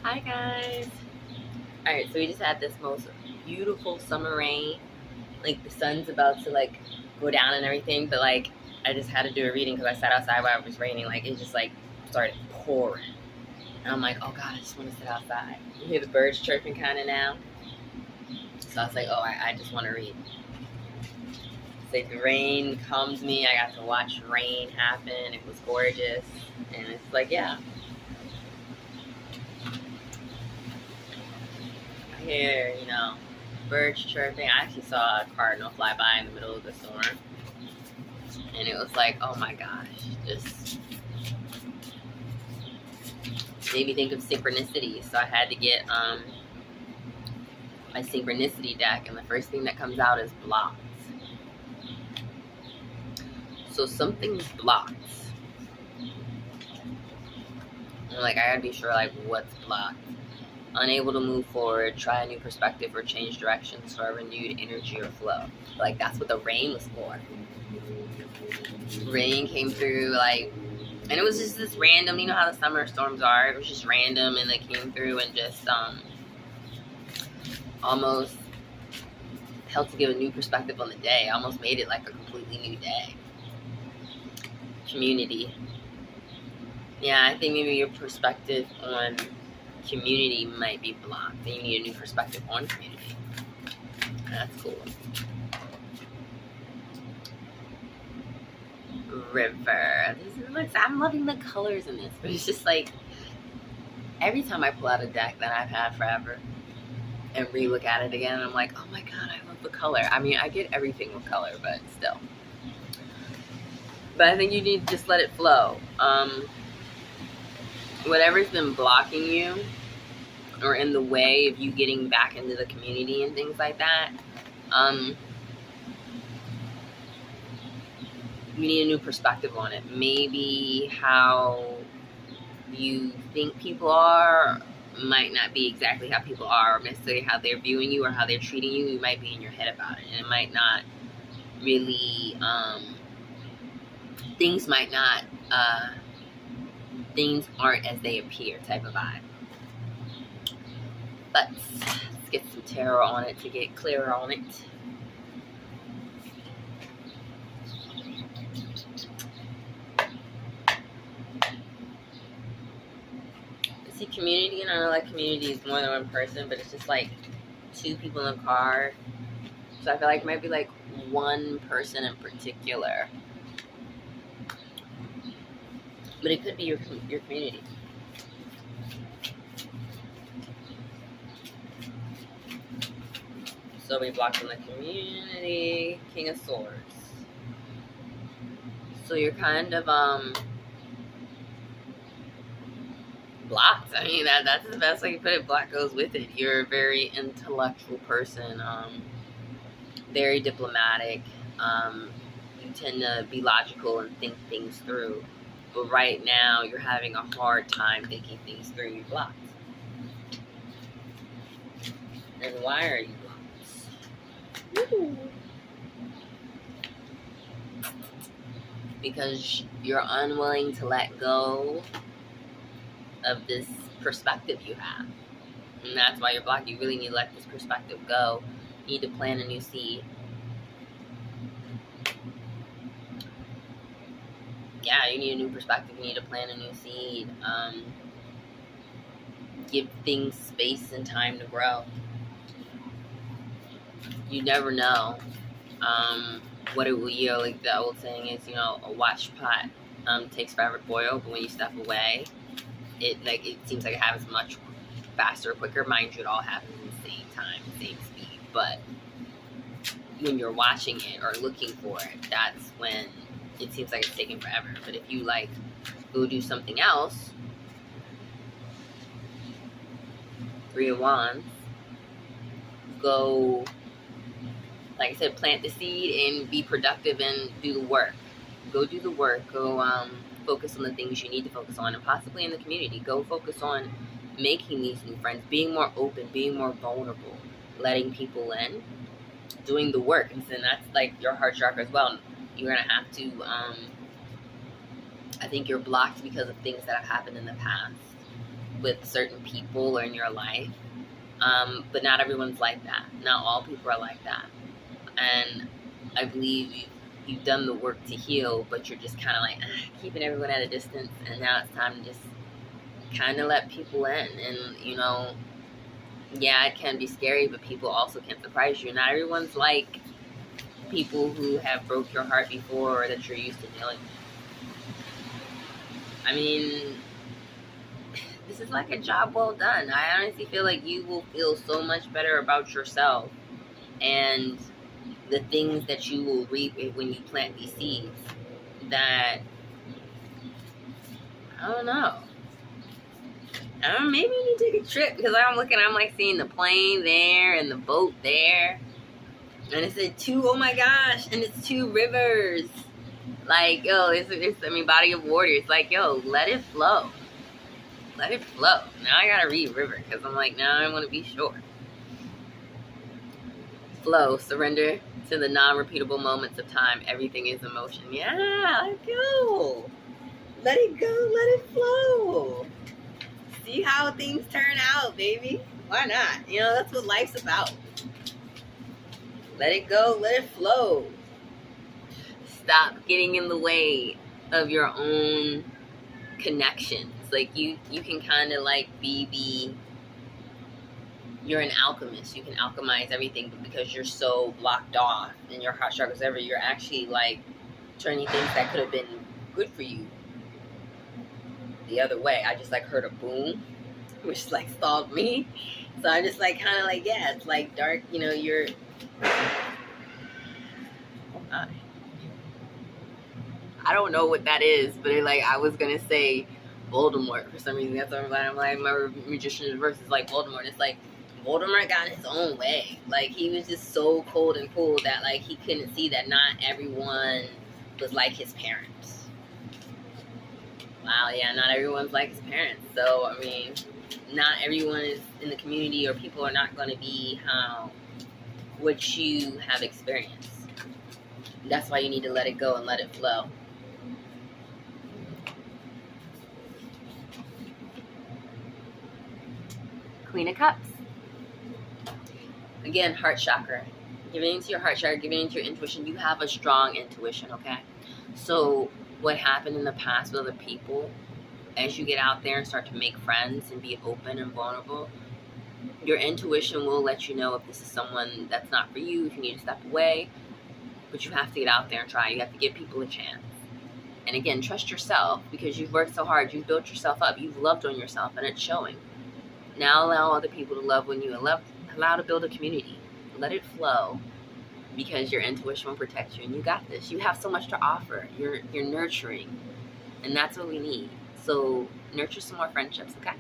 Hi guys. Alright, so we just had this most beautiful summer rain. Like the sun's about to like go down and everything, but like I just had to do a reading because I sat outside while it was raining. Like it just like started pouring. And I'm like, oh god, I just want to sit outside. You hear the birds chirping kind of now. So I was like, oh, I just want to read. It's like the rain calms me. I got to watch rain happen. It was gorgeous. And it's like, yeah. I hear, birds chirping. I actually saw a cardinal fly by in the middle of the storm. And it was like, oh my gosh, just made me think of synchronicity. So I had to get my synchronicity deck, and the first thing that comes out is blocked. So something's blocked. And like I gotta be sure like what's blocked. Unable to move forward, try a new perspective, or change direction, start renewed energy or flow. Like that's what the rain was for. Rain came through like, and it was just this random, you know how the summer storms are, it was just random, and they came through and just almost helped to give a new perspective on the day, almost made it like a completely new day. Community. Yeah, I think maybe your perspective on community might be blocked, and you need a new perspective on community. That's cool. River. I'm loving the colors in this, but it's just like every time I pull out a deck that I've had forever and re-look at it again, I'm like, oh my god, I love the color. I mean, I get everything with color, but still. But I think you need to just let it flow. Whatever's been blocking you or in the way of you getting back into the community and things like that, you need a new perspective on it. Maybe how you think people are might not be exactly how people are, or necessarily how they're viewing you or how they're treating you. You might be in your head about it, and it might not really, things might not, things aren't as they appear type of vibe. But let's get some tarot on it to get clearer on it. See, community, and I know like community is more than one person, but it's just like two people in a car. So I feel like it might be like one person in particular, but it could be your community. So we blocked on the community, King of Swords. So you're kind of blocked. I mean, that's the best way you put it. Block goes with it. You're a very intellectual person, very diplomatic. You tend to be logical and think things through. But right now, you're having a hard time thinking things through. You're blocked. And why are you blocked? Ooh. Because you're unwilling to let go of this perspective you have. And that's why you're blocked. You really need to let this perspective go. You need to plant a new seed. Yeah, you need a new perspective. You need to plant a new seed. Give things space and time to grow. You never know what it will yield. Like the old saying is, a watch pot takes forever to boil, but when you step away, it seems like it happens much faster, quicker. Mind you, it all happens in the same time, same speed. But when you're watching it or looking for it, that's when it seems like it's taking forever. But if you go do something else, 3 of Wands, go, like I said, plant the seed and be productive and do the work. Go do the work. Go focus on the things you need to focus on, and possibly in the community. Go focus on making these new friends, being more open, being more vulnerable, letting people in, doing the work. And then that's like your heart chakra as well. You're going to have to, I think you're blocked because of things that have happened in the past. with certain people or in your life. But not everyone's like that. Not all people are like that. And I believe you've done the work to heal, but you're just kind of like keeping everyone at a distance. And now it's time to just kind of let people in. And, you know, yeah, it can be scary, but people also can surprise you. Not everyone's like people who have broke your heart before or that you're used to dealing with. I mean, this is like a job well done. I honestly feel like you will feel so much better about yourself and the things that you will reap when you plant these seeds that, I don't know. Maybe you need to take a trip, because I'm like seeing the plane there and the boat there. And it said oh my gosh, and it's 2 rivers. Like, yo, it's body of water. It's like, yo, let it flow. Let it flow. Now I gotta read river, because I'm like, now I want to be sure. Flow, surrender to the non-repeatable moments of time. Everything is emotion. Yeah, let go. Let it go, let it flow. See how things turn out, baby. Why not? You know, that's what life's about. Let it go, let it flow. Stop getting in the way of your own connections. Like, you can kind of like you're an alchemist. You can alchemize everything, but because you're so blocked off and your heart chakras ever, you're actually like turning things that could have been good for you the other way. I just like heard a boom, which like stalled me. So I'm just like kind of like, yeah, it's like dark, you know, you're, oh my. I don't know what that is, but like I was gonna say Voldemort for some reason. That's what I'm like, my magician's verse is like Voldemort. It's like Voldemort got his own way. Like, he was just so cold and cool that like he couldn't see that not everyone was like his parents. Wow, yeah, not everyone's like his parents. So I mean, not everyone is in the community, or people are not going to be what you have experienced. That's why you need to let it go and let it flow. Queen of Cups. Again, heart chakra. Giving into your heart chakra, giving into your intuition. You have a strong intuition, okay? So what happened in the past with other people, as you get out there and start to make friends and be open and vulnerable, your intuition will let you know if this is someone that's not for you, if you need to step away. But you have to get out there and try. You have to give people a chance. And again, trust yourself, because you've worked so hard. You've built yourself up. You've loved on yourself, and it's showing. Now allow other people to love on you, and allow to build a community. Let it flow, because your intuition will protect you, and you got this. You have so much to offer. You're nurturing, and that's what we need. So nurture some more friendships, okay?